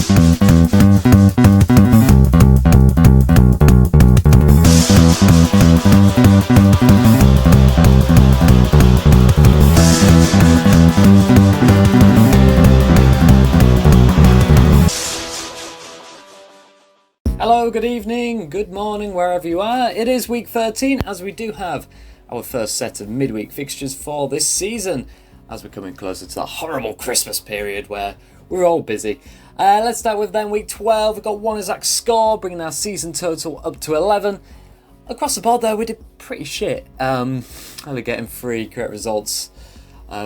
Hello, good evening, good morning, wherever you are. It is week 13, as we do have our first set of midweek fixtures for this season, as we're coming closer to that horrible Christmas period where we're all busy. Let's start with then week 12. We've got one exact score, bringing our season total up to 11. Across the board, though, we did pretty shit. Only getting 3 correct results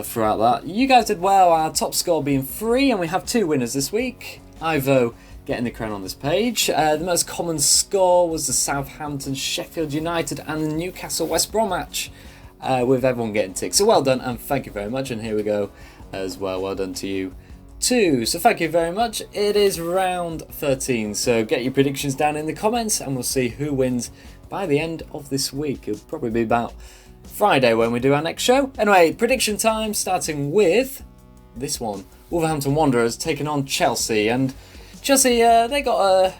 throughout that. You guys did well, our top score being 3, and we have 2 winners this week. Ivo getting the crown on this page. The most common score was the Southampton, Sheffield United and the Newcastle West Brom match, with everyone getting ticks. So well done and thank you very much, and here we go as well. Well done to you too. So thank you very much. It is round 13, so get your predictions down in the comments and we'll see who wins by the end of this week. It'll probably be about Friday when we do our next show. Anyway, prediction time, starting with this one. Wolverhampton Wanderers taking on Chelsea, and Chelsea, they got,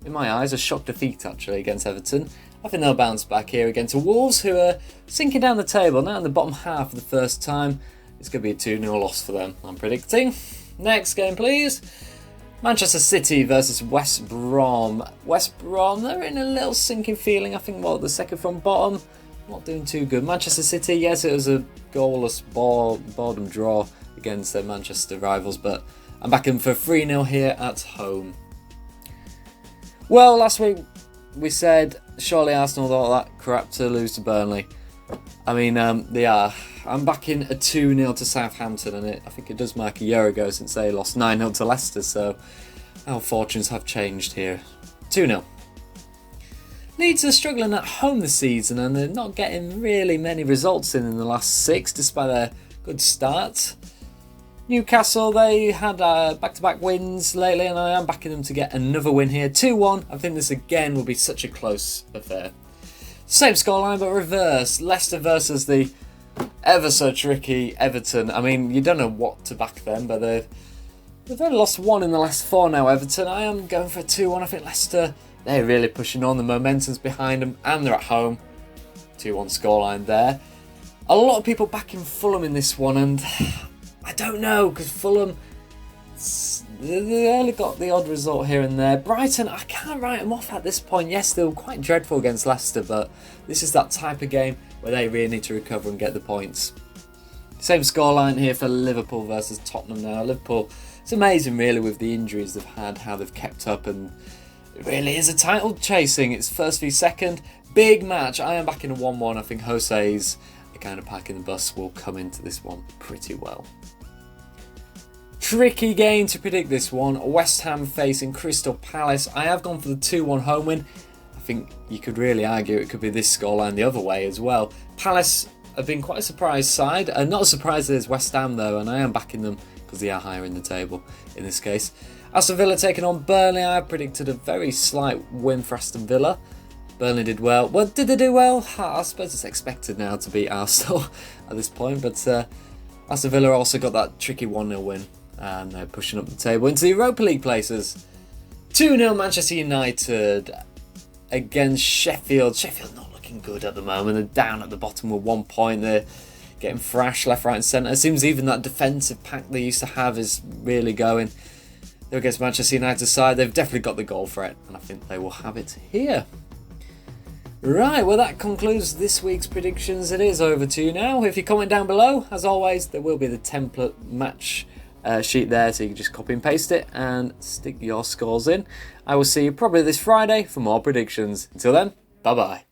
in my eyes, a shock defeat actually against Everton. I think they'll bounce back here against Wolves, who are sinking down the table now in the bottom half for the first time. It's going to be a 2-0 loss for them, I'm predicting. Next game, please. Manchester City versus West Brom. West Brom, they're in a little sinking feeling. I think, the second from bottom, not doing too good. Manchester City, yes, it was a goalless boredom draw against their Manchester rivals, but I'm backing for 3-0 here at home. Well, last week we said surely Arsenal all that crap to lose to Burnley. I mean, they are. I'm backing a 2-0 to Southampton, and I think it does mark a year ago since they lost 9-0 to Leicester, so our fortunes have changed here. 2-0. Leeds are struggling at home this season, and they're not getting really many results in the last 6, despite their good start. Newcastle, they had back-to-back wins lately, and I am backing them to get another win here. 2-1. I think this again will be such a close affair. Same scoreline, but reverse. Leicester versus the ever so tricky Everton. I mean, you don't know what to back them, but they've only lost 1 in the last 4 now, Everton. I am going for a 2-1. I think Leicester, they're really pushing on. The momentum's behind them, and they're at home. 2-1 scoreline there. A lot of people backing Fulham in this one, and I don't know, because Fulham, they only got the odd result here and there. Brighton, I can't write them off at this point. Yes, they were quite dreadful against Leicester, but this is that type of game where they really need to recover and get the points. Same scoreline here for Liverpool versus Tottenham now. Liverpool, it's amazing really with the injuries they've had, how they've kept up, and it really is a title chasing. It's first v second. Big match. I am backing a 1-1. I think Jose's kind of packing the bus will come into this one pretty well. Tricky game to predict this one. West Ham facing Crystal Palace. I have gone for the 2-1 home win. I think you could really argue it could be this scoreline the other way as well. Palace have been quite a surprise side. Not as surprised as West Ham though, and I am backing them because they are higher in the table in this case. Aston Villa taking on Burnley. I predicted a very slight win for Aston Villa. Burnley did well. Well, did they do well? I suppose it's expected now to beat Arsenal at this point, but Aston Villa also got that tricky 1-0 win, and they're pushing up the table into the Europa League places. 2-0 Manchester United against Sheffield. Sheffield not looking good at the moment. They're down at the bottom with 1 point. They're getting thrashed left, right and centre. It seems even that defensive pack they used to have is really going. They're against Manchester United's side. They've definitely got the goal threat, and I think they will have it here. Right, well that concludes this week's predictions. It is over to you now. If you comment down below, as always, there will be the template match sheet there, so you can just copy and paste it and stick your scores in. I will see you probably this Friday for more predictions. Until then, bye bye.